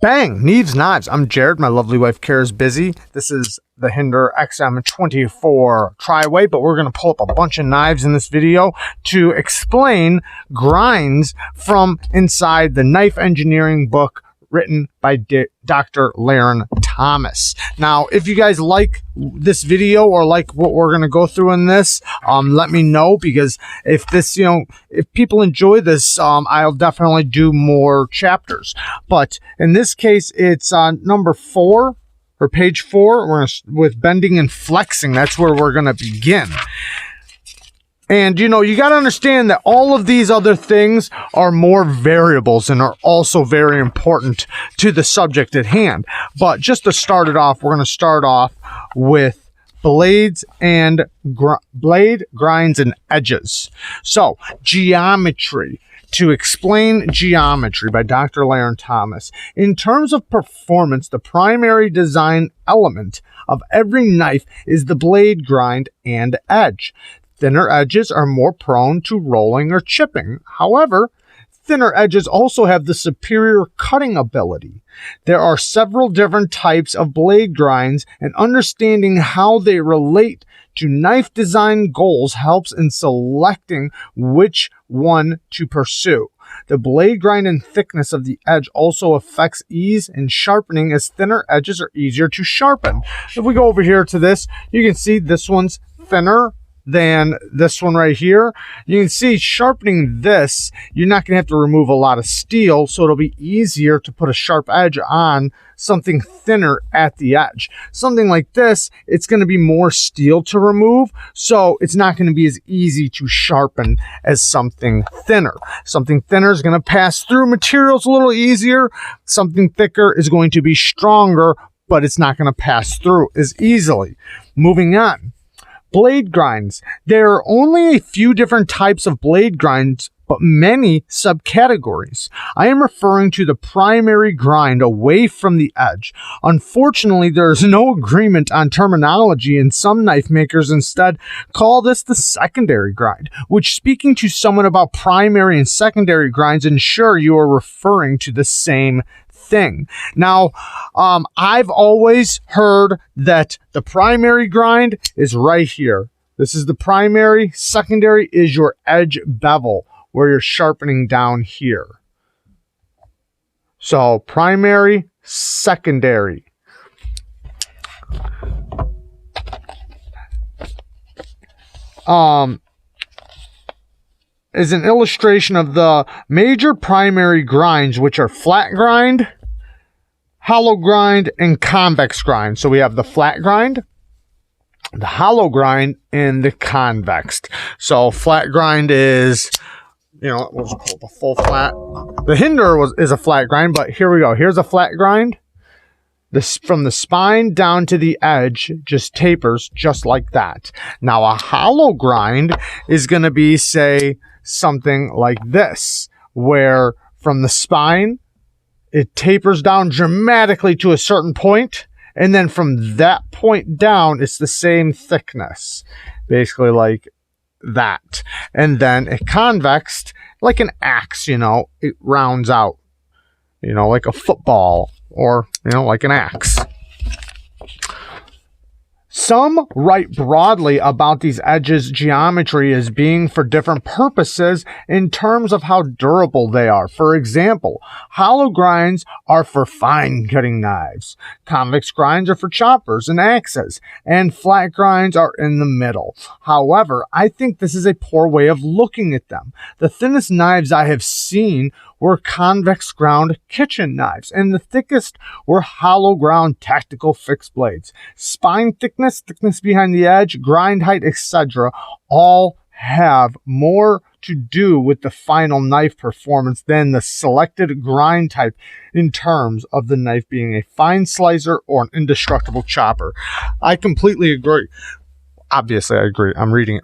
Bang! Neves Knives. I'm Jared. My lovely wife Kara's busy. This is the Hinder XM24 Tri-Weight, but we're going to pull up a bunch of knives in this video to explain grinds from inside the knife engineering book written by Dr. Larrin Thomas. Now, if you guys like this video or like what we're going to go through in this, let me know, because if this, if people enjoy this, I'll definitely do more chapters. But in this case, it's number 4 or page 4. We're with bending and flexing. That's where we're going to begin. And, you got to understand that all of these other things are more variables and are also very important to the subject at hand. But just to start it off, we're going to start off with blades and blade grinds and edges. So, geometry. To explain geometry by Dr. Larrin Thomas. In terms of performance, the primary design element of every knife is the blade grind and edge. Thinner edges are more prone to rolling or chipping. However, thinner edges also have the superior cutting ability. There are several different types of blade grinds, and understanding how they relate to knife design goals helps in selecting which one to pursue. The blade grind and thickness of the edge also affects ease in sharpening, as thinner edges are easier to sharpen. If we go over here to this, you can see this one's thinner than this one right here. You can see sharpening this, you're not going to have to remove a lot of steel, so it'll be easier to put a sharp edge on something thinner at the edge. Something like this, it's going to be more steel to remove, so it's not going to be as easy to sharpen as something thinner. Something thinner is going to pass through materials a little easier. Something thicker is going to be stronger, but it's not going to pass through as easily. Moving on. Blade grinds. There are only a few different types of blade grinds, but many subcategories. I am referring to the primary grind away from the edge. Unfortunately, there is no agreement on terminology, and some knife makers instead call this the secondary grind, which, speaking to someone about primary and secondary grinds, ensure you are referring to the same thing. Now, I've always heard that the primary grind is right here. This is the primary. Secondary is your edge bevel, where you're sharpening down here. So, primary, secondary. Is an illustration of the major primary grinds, which are flat grind, hollow grind, and convex grind. So we have the flat grind, the hollow grind, and the convex. So flat grind is, we'll just pull the full flat. The Hinder is a flat grind, but here we go. Here's a flat grind. This, from the spine down to the edge, just tapers just like that. Now a hollow grind is going to be, say, something like this, where from the spine it tapers down dramatically to a certain point, and then from that point down it's the same thickness, basically like that. And then it convexed like an axe, it rounds out, like a football, or like an axe. Some write broadly about these edges' geometry as being for different purposes in terms of how durable they are. For example, hollow grinds are for fine cutting knives, convex grinds are for choppers and axes, and flat grinds are in the middle. However, I think this is a poor way of looking at them. The thinnest knives I have seen were convex ground kitchen knives, and the thickest were hollow ground tactical fixed blades. Spine thickness, thickness behind the edge, grind height, etc. all have more to do with the final knife performance than the selected grind type in terms of the knife being a fine slicer or an indestructible chopper. I completely agree. Obviously, I agree. I'm reading it.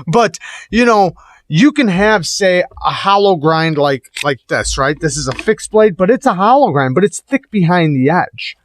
But you can have, say, a hollow grind like this, right? This is a fixed blade, but it's a hollow grind, but it's thick behind the edge.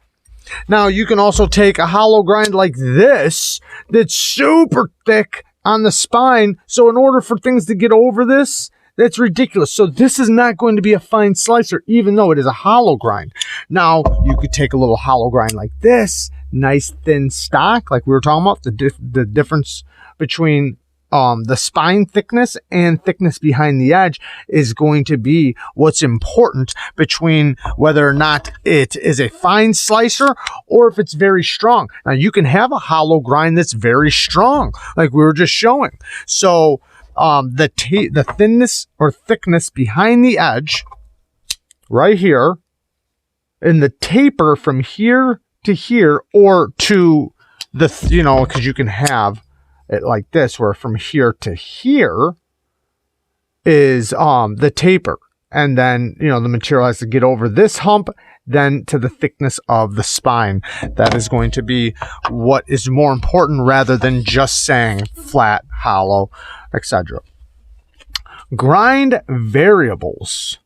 Now, you can also take a hollow grind like this that's super thick on the spine. So in order for things to get over this, That's ridiculous. So this is not going to be a fine slicer, even though it is a hollow grind. Now, you could take a little hollow grind like this, nice thin stock, like we were talking about, the difference between the spine thickness and thickness behind the edge is going to be what's important between whether or not it is a fine slicer or if it's very strong. Now, you can have a hollow grind that's very strong, like we were just showing. So the thinness or thickness behind the edge right here, and the taper from here to here, or to the, you know, because you can have it like this, where from here to here is the taper, and then, you know, the material has to get over this hump, then to the thickness of the spine. That is going to be what is more important rather than just saying flat, hollow, etc. Grind variables.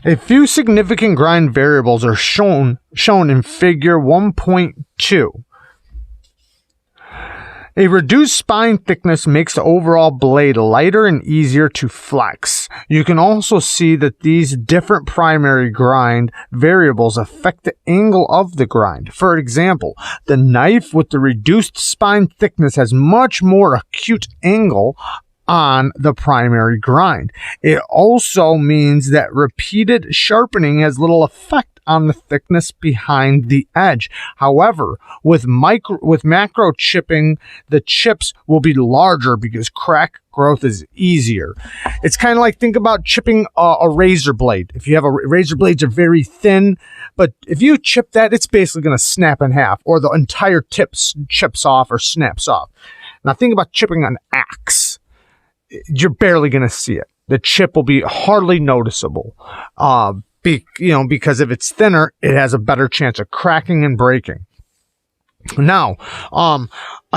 A few significant grind variables are shown in figure 1.2. A reduced spine thickness makes the overall blade lighter and easier to flex. You can also see that these different primary grind variables affect the angle of the grind. For example, the knife with the reduced spine thickness has much more acute angle on the primary grind. It also means that repeated sharpening has little effect on the thickness behind the edge. However, with macro chipping, the chips will be larger because crack growth is easier. It's kind of like, think about chipping a razor blade. If you have razor blades are very thin, but if you chip that, it's basically going to snap in half, or the entire tip chips off or snaps off. Now think about chipping an axe. You're barely going to see it. The chip will be hardly noticeable, because if it's thinner, it has a better chance of cracking and breaking. Now, a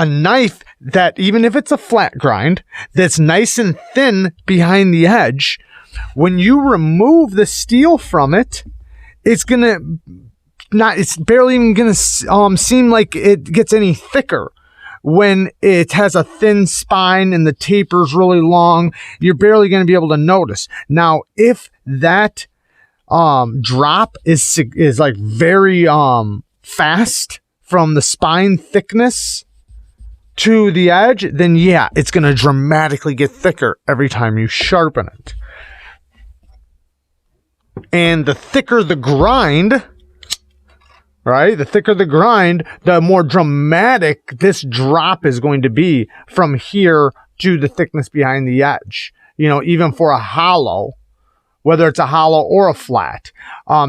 knife that, even if it's a flat grind, that's nice and thin behind the edge, when you remove the steel from it, it's barely even going to seem like it gets any thicker. When it has a thin spine and the taper's really long, you're barely going to be able to notice. Now, if that drop is like very fast from the spine thickness to the edge, then yeah, it's going to dramatically get thicker every time you sharpen it. And the thicker the grind, right? The thicker the grind, the more dramatic this drop is going to be from here to the thickness behind the edge. You know, even for a hollow, whether it's a hollow or a flat.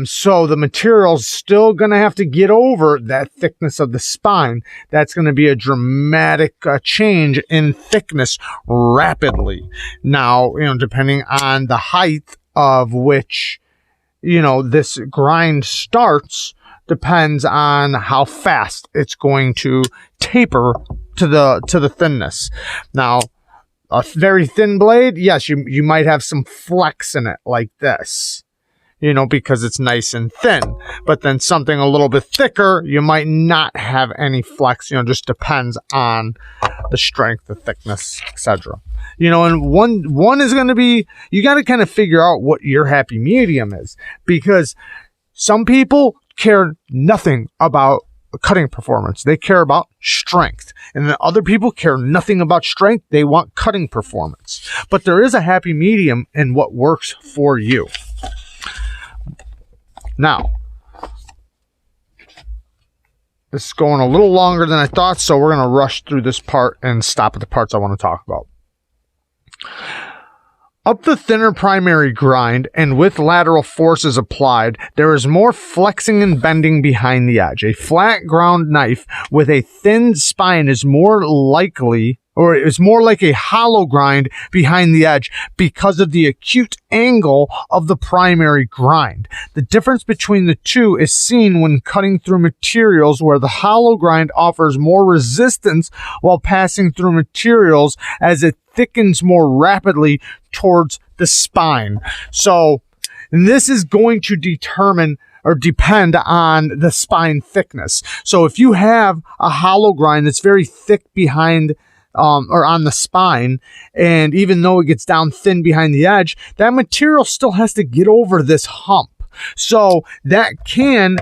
So the material's still going to have to get over that thickness of the spine. That's going to be a dramatic change in thickness rapidly. Now, you know, depending on the height of which, you know, this grind starts, depends on how fast it's going to taper to the thinness. Now, a very thin blade, yes, you might have some flex in it like this, you know, because it's nice and thin. But then something a little bit thicker, you might not have any flex. You know, just depends on the strength, the thickness, etc. You know, and one is going to be, you got to kind of figure out what your happy medium is, because some people care nothing about cutting performance. They care about strength. And then other people care nothing about strength. They want cutting performance. But there is a happy medium in what works for you. Now, this is going a little longer than I thought, so we're going to rush through this part and stop at the parts I want to talk about. Up the thinner primary grind, and with lateral forces applied, there is more flexing and bending behind the edge. A flat ground knife with a thin spine is more likely, or is more like a hollow grind behind the edge because of the acute angle of the primary grind. The difference between the two is seen when cutting through materials where the hollow grind offers more resistance while passing through materials as it thickens more rapidly towards the spine. So this is going to determine or depend on the spine thickness. So if you have a hollow grind that's very thick behind or on the spine, and even though it gets down thin behind the edge, that material still has to get over this hump. So that can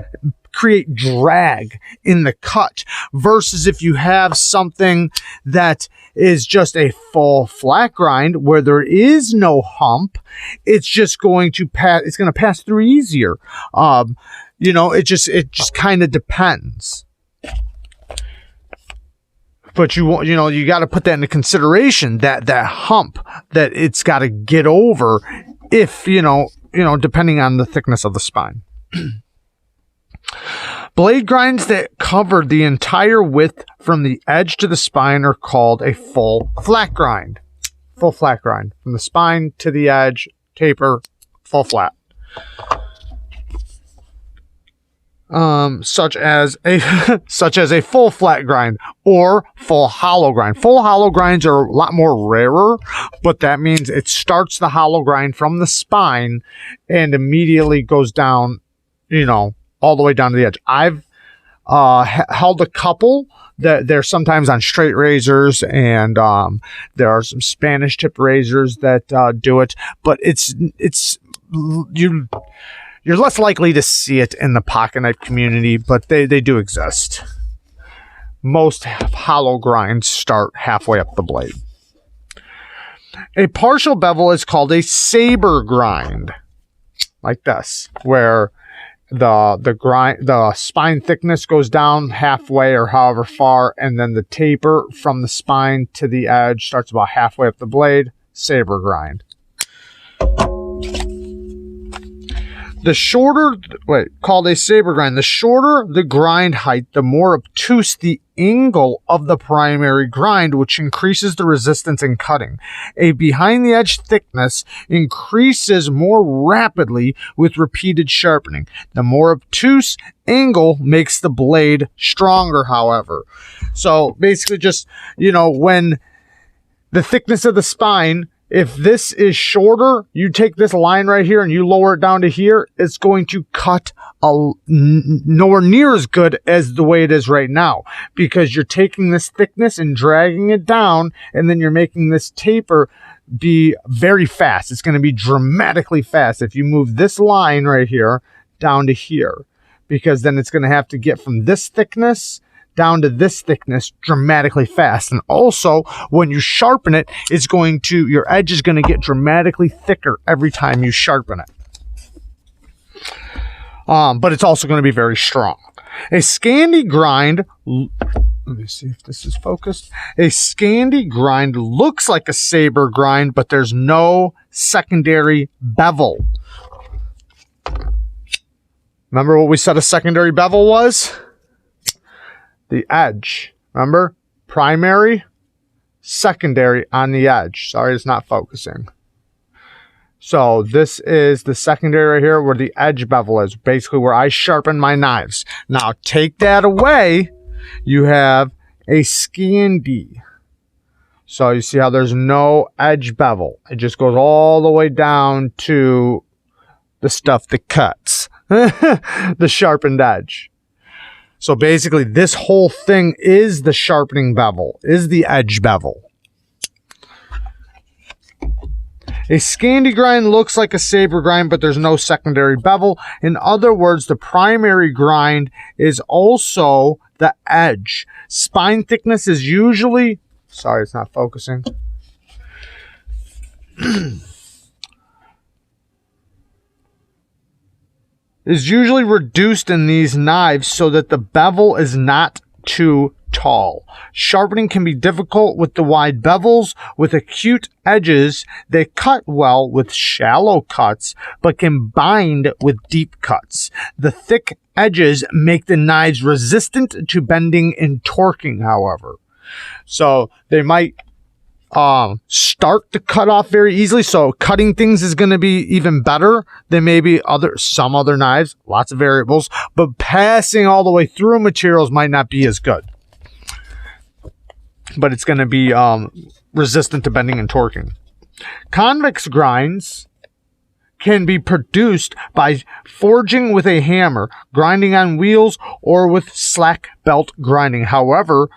create drag in the cut, versus if you have something that is just a full flat grind where there is no hump, it's just going to pass, it's going to pass through easier. You know, it just kind of depends. But you know, you got to put that into consideration, that hump that it's got to get over, if you know, depending on the thickness of the spine. Blade grinds that cover the entire width from the edge to the spine are called a full flat grind. Full flat grind. From the spine to the edge, taper, full flat. Such as a full flat grind or full hollow grind. Full hollow grinds are a lot more rarer, but that means it starts the hollow grind from the spine and immediately goes down, you know, all the way down to the edge. I've held a couple that they're sometimes on straight razors, and there are some Spanish tip razors that do it, but you're less likely to see it in the pocket knife community, but they do exist. Most hollow grinds start halfway up the blade. A partial bevel is called a saber grind, like this, where the spine thickness goes down halfway or however far, and then the taper from the spine to the edge starts about halfway up the blade. Saber grind. Called a saber grind. The shorter the grind height, the more obtuse the angle of the primary grind, which increases the resistance in cutting. A behind the edge thickness increases more rapidly with repeated sharpening. The more obtuse angle makes the blade stronger, however. So basically just, you know, when the thickness of the spine, if this is shorter, you take this line right here and you lower it down to here, it's going to cut nowhere near as good as the way it is right now, because you're taking this thickness and dragging it down, and then you're making this taper be very fast. It's going to be dramatically fast if you move this line right here down to here, because then it's going to have to get from this thickness down to this thickness dramatically fast. And also, when you sharpen it, your edge is going to get dramatically thicker every time you sharpen it. But it's also going to be very strong. A Scandi grind, let me see if this is focused. A Scandi grind looks like a saber grind, but there's no secondary bevel. Remember what we said a secondary bevel was? The edge. Remember? Primary, secondary on the edge. Sorry, it's not focusing. So this is the secondary right here where the edge bevel is. Basically where I sharpen my knives. Now take that away. You have a Scandi. So you see how there's no edge bevel. It just goes all the way down to the stuff that cuts. The sharpened edge. So basically, this whole thing is the sharpening bevel, is the edge bevel. A Scandi grind looks like a saber grind, but there's no secondary bevel. In other words, the primary grind is also the edge. Spine thickness is usually... Sorry, it's not focusing. Is usually reduced in these knives so that the bevel is not too tall. Sharpening can be difficult with the wide bevels. With acute edges, they cut well with shallow cuts, but can bind with deep cuts. The thick edges make the knives resistant to bending and torquing, however. So they might start to cut off very easily, so cutting things is going to be even better than maybe some other knives. Lots of variables, but passing all the way through materials might not be as good, but it's going to be resistant to bending and torquing. Convex grinds can be produced by forging with a hammer, grinding on wheels, or with slack belt grinding. However,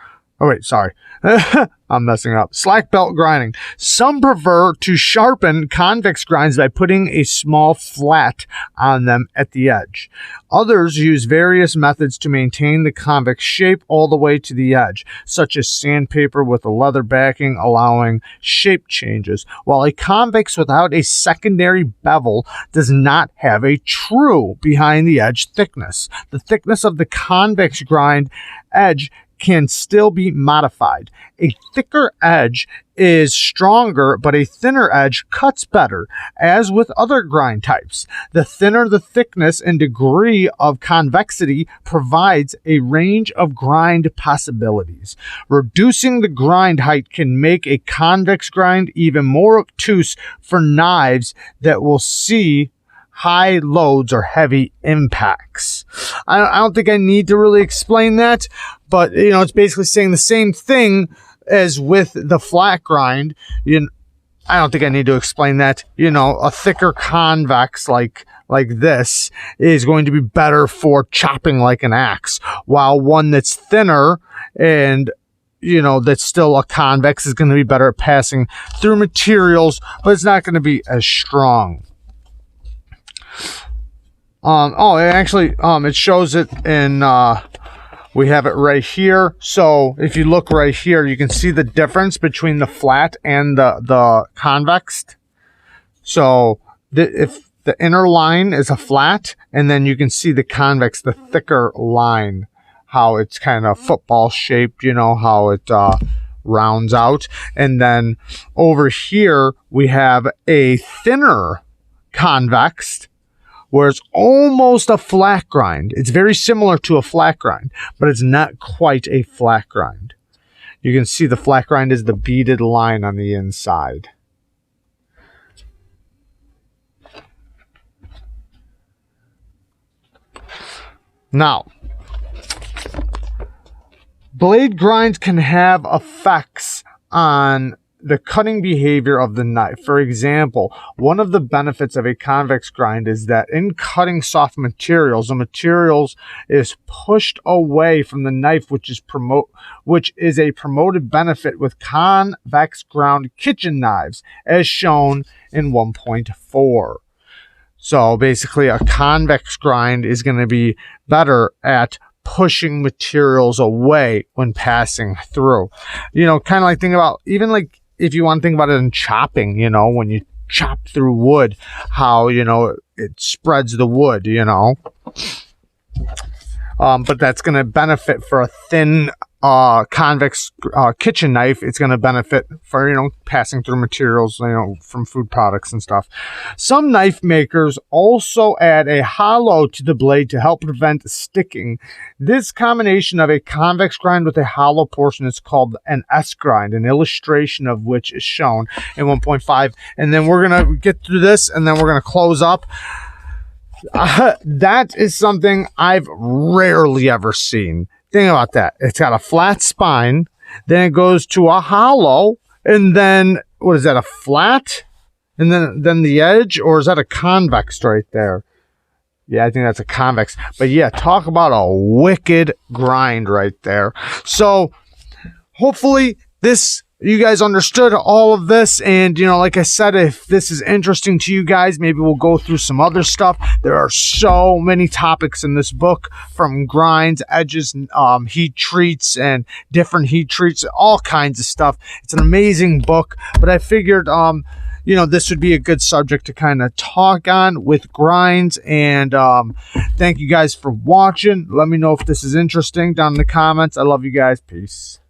Oh, wait, sorry. I'm messing up. Slack belt grinding. Some prefer to sharpen convex grinds by putting a small flat on them at the edge. Others use various methods to maintain the convex shape all the way to the edge, such as sandpaper with a leather backing, allowing shape changes, while a convex without a secondary bevel does not have a true behind the edge thickness. The thickness of the convex grind edge can still be modified. A thicker edge is stronger, but a thinner edge cuts better, as with other grind types. The thinner the thickness and degree of convexity provides a range of grind possibilities. Reducing the grind height can make a convex grind even more obtuse for knives that will see high loads or heavy impacts. I don't think I need to really explain that, but you know, it's basically saying the same thing as with the flat grind. I don't think I need to explain that. You know, a thicker convex like this is going to be better for chopping like an axe, while one that's thinner and you know that's still a convex is going to be better at passing through materials, but it's not going to be as strong. It shows it in, we have it right here. So if you look right here, you can see the difference between the flat and the convexed. So if the inner line is a flat, and then you can see the convex, the thicker line, how it's kind of football shaped, you know, how it, rounds out. And then over here, we have a thinner convexed, where it's almost a flat grind. It's very similar to a flat grind, but it's not quite a flat grind. You can see the flat grind is the beaded line on the inside. Now, blade grinds can have effects on the cutting behavior of the knife. For example, one of the benefits of a convex grind is that in cutting soft materials, the materials is pushed away from the knife, which is a promoted benefit with convex ground kitchen knives, as shown in 1.4. So basically, a convex grind is going to be better at pushing materials away when passing through. You know, kind of like think about, even like if you want to think about it in chopping, you know, when you chop through wood, how, you know, it spreads the wood, you know. But that's going to benefit for a thin convex kitchen knife. It's going to benefit for, you know, passing through materials, you know, from food products and stuff. Some knife makers also add a hollow to the blade to help prevent sticking. This combination of a convex grind with a hollow portion is called an S grind, an illustration of which is shown in 1.5. And then we're going to get through this, and then we're going to close up. That is something I've rarely ever seen. Think about that. It's got a flat spine, then it goes to a hollow, and then, what is that, a flat? And then the edge, or is that a convex right there? Yeah, I think that's a convex. But yeah, talk about a wicked grind right there. So, hopefully, you guys understood all of this, and you know, like I said, if this is interesting to you guys, maybe we'll go through some other stuff. There are so many topics in this book, from grinds, edges, heat treats, and different heat treats, all kinds of stuff. It's an amazing book, but I figured you know, this would be a good subject to kind of talk on with grinds. And thank you guys for watching. Let me know if this is interesting down in the comments. I love you guys. Peace.